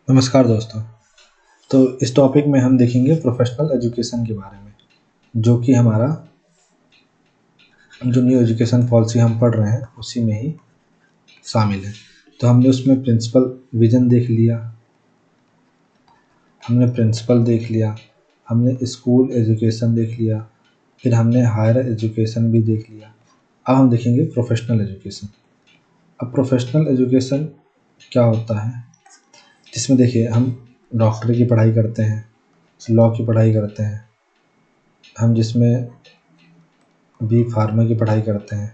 नमस्कार दोस्तों। तो इस टॉपिक में हम देखेंगे प्रोफेशनल एजुकेशन के बारे में, जो कि हमारा जो न्यू एजुकेशन पॉलिसी हम पढ़ रहे हैं उसी में ही शामिल है। तो हमने उसमें प्रिंसिपल विजन देख लिया, हमने स्कूल एजुकेशन देख लिया, फिर हमने हायर एजुकेशन भी देख लिया। अब हम देखेंगे प्रोफेशनल एजुकेशन। अब प्रोफेशनल एजुकेशन क्या होता है, जिसमें देखिए हम डॉक्टर की पढ़ाई करते हैं, लॉ की पढ़ाई करते हैं, हम जिसमें बी फार्मा की पढ़ाई करते हैं,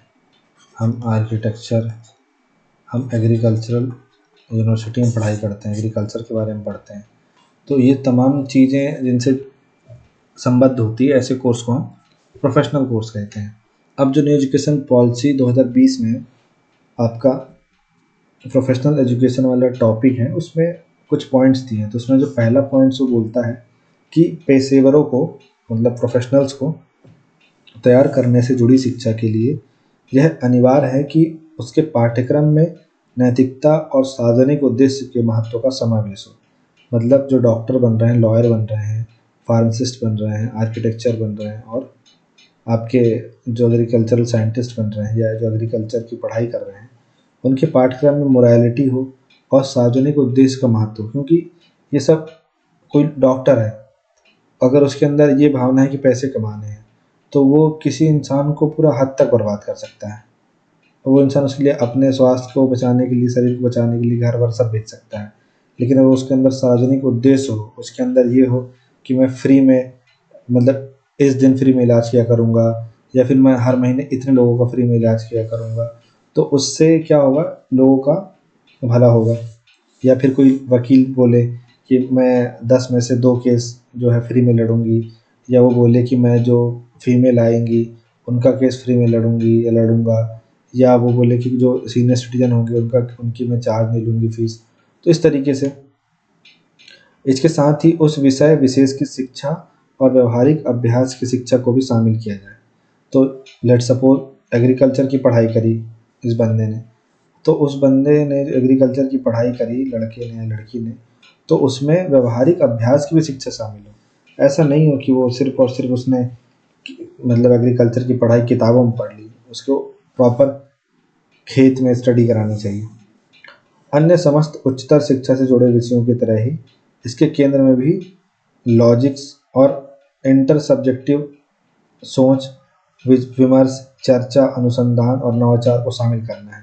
हम आर्किटेक्चर, हम एग्रीकल्चरल यूनिवर्सिटी में पढ़ाई करते हैं, एग्रीकल्चर के बारे में पढ़ते हैं। तो ये तमाम चीज़ें जिनसे संबद्ध होती है, ऐसे कोर्स को हम प्रोफेशनल कोर्स कहते हैं। अब जो न्यू एजुकेशन पॉलिसी 2020 में आपका प्रोफेशनल एजुकेशन वाला टॉपिक है, उसमें कुछ पॉइंट्स दिए हैं। तो उसमें जो पहला पॉइंट्स वो बोलता है कि पेशेवरों को, मतलब प्रोफेशनल्स को तैयार करने से जुड़ी शिक्षा के लिए यह अनिवार्य है कि उसके पाठ्यक्रम में नैतिकता और सार्वजनिक उद्देश्य के महत्व का समावेश हो। मतलब जो डॉक्टर बन रहे हैं, लॉयर बन रहे हैं, फार्मासिस्ट बन रहे हैं, आर्किटेक्चर बन रहे हैं, और आपके जो एग्रीकल्चरल साइंटिस्ट बन रहे हैं या जो एग्रीकल्चर की पढ़ाई कर रहे हैं, उनके पाठ्यक्रम में मोरालिटी हो और सार्वजनिक उद्देश्य का महत्व हो। क्योंकि ये सब, कोई डॉक्टर है, अगर उसके अंदर ये भावना है कि पैसे कमाने हैं, तो वो किसी इंसान को पूरा हद तक बर्बाद कर सकता है। और वो इंसान उसके लिए अपने स्वास्थ्य को बचाने के लिए, शरीर को बचाने के लिए घर वर सब बेच सकता है। लेकिन अगर उसके अंदर सार्वजनिक उद्देश्य हो, उसके अंदर ये हो कि मैं फ्री में, मतलब इस दिन फ्री में इलाज किया करूँगा, या फिर मैं हर महीने इतने लोगों का फ्री में इलाज किया करूँगा, तो उससे क्या होगा, लोगों का भला होगा। या फिर कोई वकील बोले कि मैं 10 में से 2 केस जो है फ्री में लड़ूंगी, या वो बोले कि मैं जो फीमेल आएंगी उनका केस फ्री में लड़ूंगी या लड़ूंगा, या वो बोले कि जो सीनियर सिटीजन होंगे उनकी मैं चार्ज नहीं लूँगी फीस। तो इस तरीके से इसके साथ ही उस विषय विशेष की शिक्षा और व्यवहारिक अभ्यास की शिक्षा को भी शामिल किया जाए। तो लेट सपोज एग्रीकल्चर की पढ़ाई करी इस बंदे ने, तो उस बंदे ने एग्रीकल्चर की पढ़ाई करी, लड़के ने या लड़की ने, तो उसमें व्यवहारिक अभ्यास की भी शिक्षा शामिल हो। ऐसा नहीं हो कि वो सिर्फ और सिर्फ उसने मतलब एग्रीकल्चर की पढ़ाई किताबों में पढ़ ली, उसको प्रॉपर खेत में स्टडी करानी चाहिए। अन्य समस्त उच्चतर शिक्षा से जुड़े विषयों की तरह ही इसके केंद्र में भी लॉजिक्स और इंटर सब्जेक्टिव सोच, विमर्श, चर्चा, अनुसंधान और नवाचार को शामिल करना है।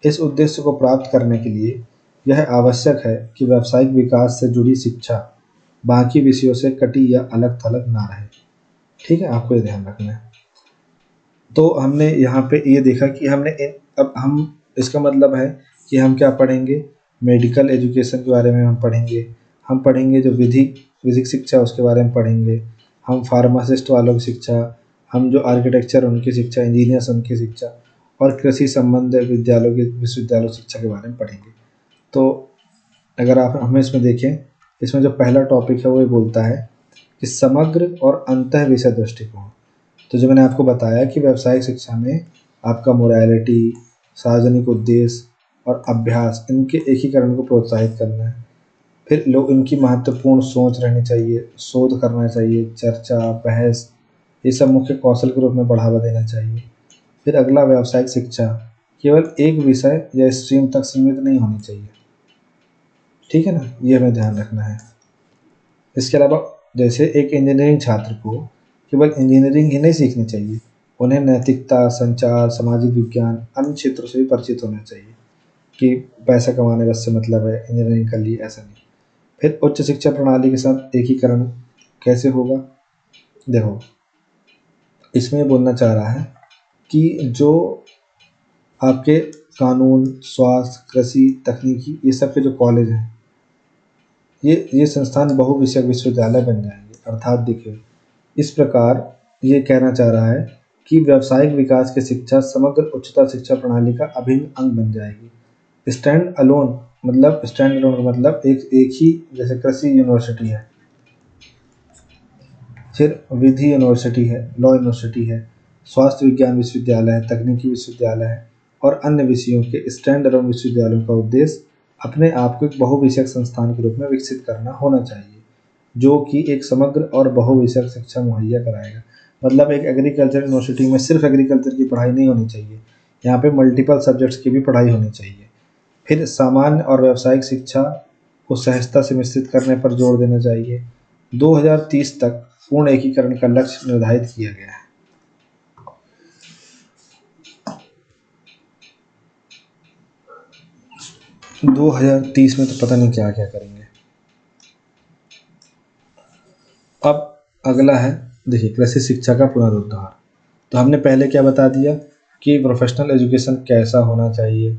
इस उद्देश्य को प्राप्त करने के लिए यह आवश्यक है कि व्यावसायिक विकास से जुड़ी शिक्षा बाकी विषयों से कटी या अलग थलग ना रहे। ठीक है, आपको ये ध्यान रखना है। तो हमने यहाँ पे ये देखा कि अब हम, इसका मतलब है कि हम क्या पढ़ेंगे, मेडिकल एजुकेशन के बारे में हम पढ़ेंगे जो विधिक शिक्षा उसके बारे में पढ़ेंगे, हम फार्मासिस्ट वालों की शिक्षा, हम जो आर्किटेक्चर उनकी शिक्षा, इंजीनियर्स उनकी शिक्षा, और कृषि संबंध विश्वविद्यालयों शिक्षा के बारे में पढ़ेंगे। तो अगर आप हमें इसमें देखें, इसमें जो पहला टॉपिक है वो ये बोलता है कि समग्र और अंतः विषय दृष्टिकोण। तो जो मैंने आपको बताया कि व्यावसायिक शिक्षा में आपका मोरालिटी, सार्वजनिक उद्देश्य और अभ्यास, इनके एकीकरण को प्रोत्साहित करना है। फिर लोग, इनकी महत्वपूर्ण सोच रहनी चाहिए, शोध करना चाहिए, चर्चा, बहस, ये सब मुख्य कौशल के रूप में बढ़ावा देना चाहिए। फिर अगला, व्यावसायिक शिक्षा केवल एक विषय या स्ट्रीम तक सीमित नहीं होनी चाहिए। ठीक है ना, ये हमें ध्यान रखना है। इसके अलावा जैसे एक इंजीनियरिंग छात्र को केवल इंजीनियरिंग ही नहीं सीखनी चाहिए, उन्हें नैतिकता, संचार, सामाजिक विज्ञान, अन्य क्षेत्रों से भी परिचित होना चाहिए। कि पैसा कमाने बस से मतलब है इंजीनियरिंग कर ली, ऐसा नहीं। फिर उच्च शिक्षा प्रणाली के साथ एकीकरण कैसे होगा, देखो इसमें ये बोलना चाह रहा है कि जो आपके कानून, स्वास्थ्य, कृषि, तकनीकी, ये सब के जो कॉलेज हैं, ये संस्थान बहुविषयक विश्वविद्यालय बन जाएंगे। अर्थात देखिए, इस प्रकार ये कहना चाह रहा है कि व्यावसायिक विकास की शिक्षा समग्र उच्चतर शिक्षा प्रणाली का अभिन्न अंग बन जाएगी। स्टैंड अलोन मतलब एक एक ही, जैसे कृषि यूनिवर्सिटी है, फिर विधि यूनिवर्सिटी है, लॉ यूनिवर्सिटी है, स्वास्थ्य विज्ञान विश्वविद्यालय है, तकनीकी विश्वविद्यालय है, और अन्य विषयों के स्टैंड अलोन विश्वविद्यालयों का उद्देश्य अपने आप को एक बहुविषयक संस्थान के रूप में विकसित करना होना चाहिए, जो कि एक समग्र और बहुविषयक शिक्षा मुहैया कराएगा। मतलब एक एग्रीकल्चर यूनिवर्सिटी में सिर्फ एग्रीकल्चर की पढ़ाई नहीं होनी चाहिए, यहाँ पे मल्टीपल सब्जेक्ट्स की भी पढ़ाई होनी चाहिए। फिर सामान्य और व्यावसायिक शिक्षा को सहजता से मिश्रित करने पर जोर देना चाहिए। 2030 तक पूर्ण एकीकरण का लक्ष्य निर्धारित किया गया है। 2030 में तो पता नहीं क्या क्या करेंगे। अब अगला है, देखिए, कृषि शिक्षा का पुनरुद्धार। तो हमने पहले क्या बता दिया कि प्रोफेशनल एजुकेशन कैसा होना चाहिए,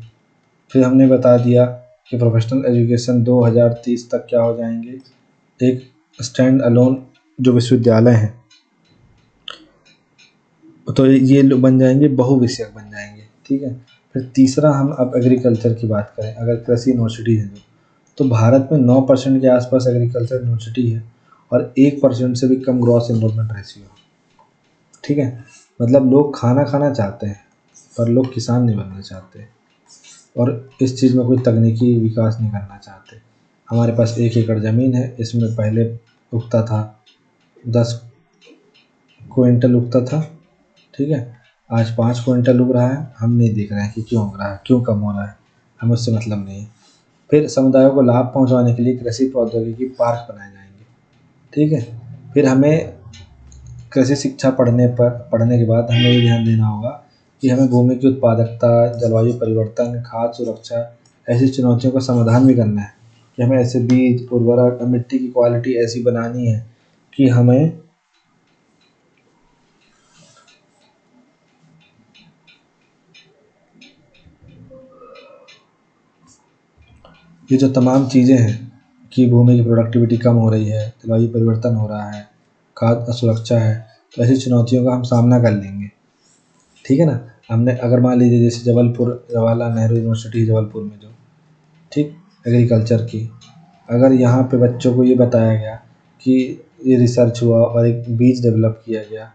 फिर हमने बता दिया कि प्रोफेशनल एजुकेशन 2030 तक क्या हो जाएंगे, एक स्टैंड अलोन जो विश्वविद्यालय हैं, तो ये बन जाएंगे, बहुविषयक बन जाएंगे, ठीक है। फिर तीसरा, हम अब एग्रीकल्चर की बात करें, अगर कृषि यूनिवर्सिटी है तो भारत में 9% के आसपास एग्रीकल्चर यूनिवर्सिटी है और 1% से भी कम ग्रॉस एनरोलमेंट रेशियो, ठीक है। मतलब लोग खाना खाना चाहते हैं पर लोग किसान नहीं बनना चाहते और इस चीज़ में कोई तकनीकी विकास नहीं करना चाहते। हमारे पास 1 एकड़ ज़मीन है, इसमें पहले उगता था 10 क्विंटल उगता था, ठीक है, आज 5 क्विंटल उग रहा है। हम नहीं देख रहे हैं कि क्यों उग रहा है, क्यों कम हो रहा है, हमें उससे मतलब नहीं है। फिर समुदायों को लाभ पहुंचाने के लिए कृषि प्रौद्योगिकी पार्क बनाए जाएंगे, ठीक है। फिर हमें कृषि शिक्षा पढ़ने के बाद हमें ये ध्यान देना होगा कि हमें भूमि की उत्पादकता, जलवायु परिवर्तन, खाद्य सुरक्षा, ऐसी चुनौतियों का समाधान भी करना है कि हमें ऐसे बीज, उर्वरक, मिट्टी की क्वालिटी ऐसी बनानी है कि हमें ये जो तमाम चीज़ें हैं कि भूमि की प्रोडक्टिविटी कम हो रही है, जलवायु परिवर्तन हो रहा है, खाद्य असुरक्षा है, तो ऐसी चुनौतियों का हम सामना कर लेंगे, ठीक है ना। हमने अगर मान लीजिए जैसे जवाहरलाल नेहरू यूनिवर्सिटी जबलपुर में जो, ठीक, एग्रीकल्चर की, अगर यहाँ पे बच्चों को ये बताया गया कि ये रिसर्च हुआ और एक बीज डेवलप किया गया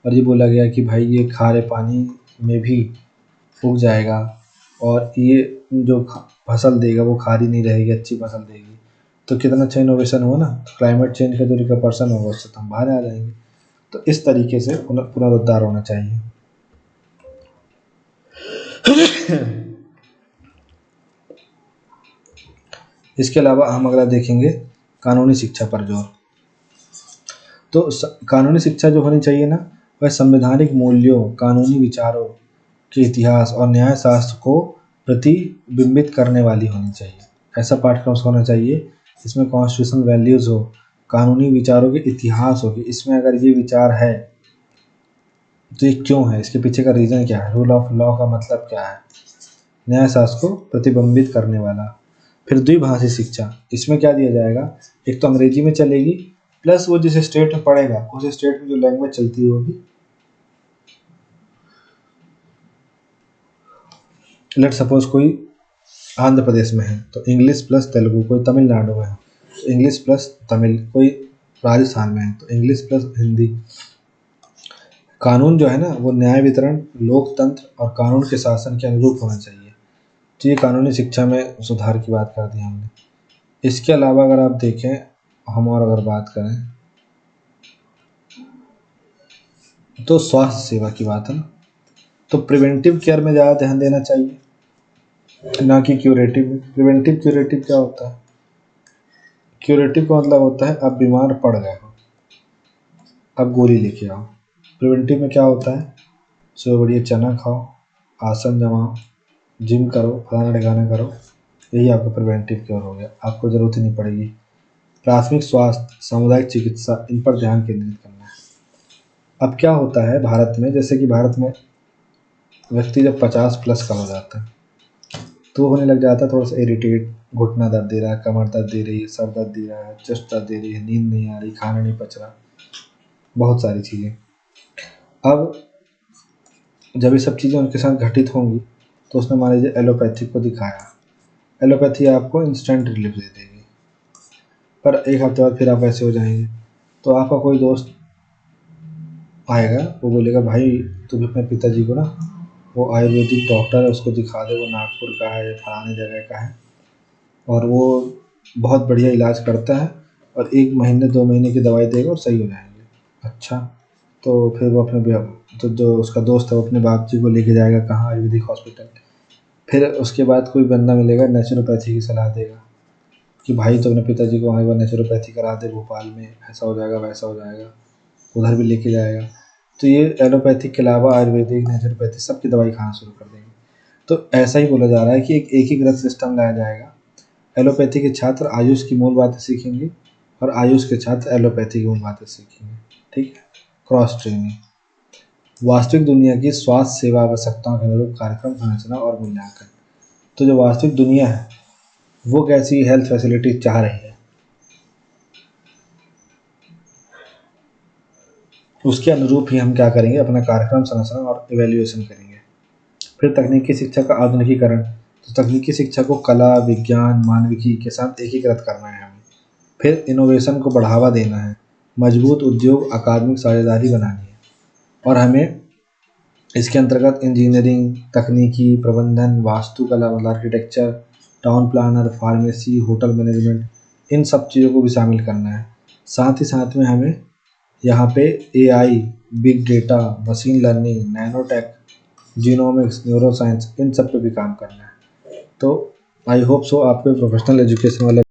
और ये बोला गया कि भाई ये खारे पानी में भी उग जाएगा और ये जो फसल देगा वो खारी नहीं रहेगी, अच्छी फसल देगी, तो कितना अच्छा इनोवेशन हुआ ना। तो क्लाइमेट चेंज का जो रिकर्पशन होगा उससे तो हम बाहर आ जाएंगे। तो इस तरीके से पुनरुद्धार होना चाहिए। इसके अलावा हम अगला देखेंगे कानूनी शिक्षा पर जोर। तो कानूनी शिक्षा जो होनी चाहिए ना, वह संवैधानिक मूल्यों, कानूनी विचारों के इतिहास और न्याय शास्त्र को प्रतिबिंबित करने वाली होनी चाहिए। ऐसा पाठ्यक्रम होना चाहिए जिसमें कॉन्स्टिट्यूशनल वैल्यूज़ हो, कानूनी विचारों के इतिहास हो कि इसमें अगर ये विचार है तो ये क्यों है, इसके पीछे का रीज़न क्या है, रूल ऑफ लॉ का मतलब क्या है, न्याय शास्त्र को प्रतिबिंबित करने वाला। फिर द्विभाषी शिक्षा, इसमें क्या दिया जाएगा, एक तो अंग्रेजी में चलेगी, प्लस वो जिस स्टेट में पढ़ेगा उस स्टेट में जो लैंग्वेज चलती होगी, लेट सपोज कोई आंध्र प्रदेश में है तो इंग्लिश प्लस तेलुगु, कोई तमिलनाडु में है तो इंग्लिश प्लस तमिल, कोई राजस्थान में है तो इंग्लिश प्लस हिंदी। कानून जो है ना वो न्याय वितरण, लोकतंत्र और कानून के शासन के अनुरूप होना चाहिए। तो ये कानूनी शिक्षा में सुधार की बात कर दी हमने। इसके अलावा अगर आप देखें, हम और अगर बात करें तो स्वास्थ्य सेवा की बात है ना, तो प्रिवेंटिव केयर में ज़्यादा ध्यान देना चाहिए ना कि क्यूरेटिव में। प्रिवेंटिव क्यूरेटिव क्या होता है, क्यूरेटिव का मतलब होता है आप बीमार पड़ गए हो, अब गोली लेके आओ। प्रिवेंटिव में क्या होता है, सुबह बढ़िया चना खाओ, आसन जमाओ, जिम करो, फलाना ढिकाना करो, यही आपका प्रिवेंटिव केयर हो गया, आपको ज़रूरत ही नहीं पड़ेगी। प्राथमिक स्वास्थ्य, सामुदायिक चिकित्सा, इन पर ध्यान केंद्रित करना है। अब क्या होता है भारत में, जैसे कि भारत में व्यक्ति जब 50+ का हो जाता है तो होने लग जाता है थोड़ा सा इरिटेट, घुटना दर्द दे रहा है, कमर दर्द दे रही है, सर दर्द दे रहा है, चेस्ट दर्द दे रही है, नींद नहीं आ रही, खाना नहीं पच रहा, बहुत सारी चीज़ें। अब जब ये सब चीज़ें उनके साथ घटित होंगी तो उसने मान लीजिए एलोपैथी को दिखाया, एलोपैथी आपको इंस्टेंट रिलीफ दे देगी, पर एक हफ्ते बाद फिर आप ऐसे हो जाएंगे। तो आपका कोई दोस्त आएगा, वो बोलेगा भाई तू भी अपने पिताजी को ना, वो आयुर्वेदिक डॉक्टर है उसको दिखा दे, वो नागपुर का है, फलाने जगह का है, और वो बहुत बढ़िया इलाज करता है और 1 महीने 2 महीने की दवाई देगा और सही हो जाएंगे। अच्छा, तो फिर वो अपने तो जो उसका दोस्त है वो अपने बाप जी को लेके जाएगा कहाँ, आयुर्वेदिक हॉस्पिटल। फिर उसके बाद कोई बंदा मिलेगा नेचुरोपैथी की सलाह देगा कि भाई तो अपने पिताजी को वहाँ एक बार नेचुरोपैथी करा दे भोपाल में, ऐसा हो जाएगा वैसा हो जाएगा, उधर भी लेके जाएगा। तो ये एलोपैथिक के अलावा आयुर्वेदिक, नेचुरोपैथी सबकी दवाई खाना शुरू कर देंगे। तो ऐसा ही बोला जा रहा है कि एक एकीकृत सिस्टम लाया जाएगा। एलोपैथी के छात्र आयुष की मूल बातें सीखेंगे और आयुष के छात्र एलोपैथी की मूल बातें सीखेंगे। ठीक है, क्रॉस ट्रेनिंग। वास्तविक दुनिया की स्वास्थ्य सेवा आवश्यकताओं के अनुरूप कार्यक्रम संरचना और मूल्यांकन। तो जो वास्तविक दुनिया है वो कैसी हेल्थ फैसिलिटी चाह रही है, उसके अनुरूप ही हम क्या करेंगे, अपना कार्यक्रम संरचना और इवैल्यूएशन करेंगे। फिर तकनीकी शिक्षा का आधुनिकीकरण। तो तकनीकी शिक्षा को कला, विज्ञान, मानविकी के साथ एकीकृत करना है हमें। फिर इनोवेशन को बढ़ावा देना है, मजबूत उद्योग अकादमिक साझेदारी बनानी है और हमें इसके अंतर्गत इंजीनियरिंग, तकनीकी, प्रबंधन, वास्तुकला मतलब architecture, town planner, pharmacy, hotel management, इन सब चीज़ों को भी शामिल करना है। साथ ही साथ में हमें यहाँ पे AI, big data, machine learning, nanotech, genomics, neuroscience, इन सब पे भी काम करना है। तो आई होप सो आपको प्रोफेशनल एजुकेशन वाला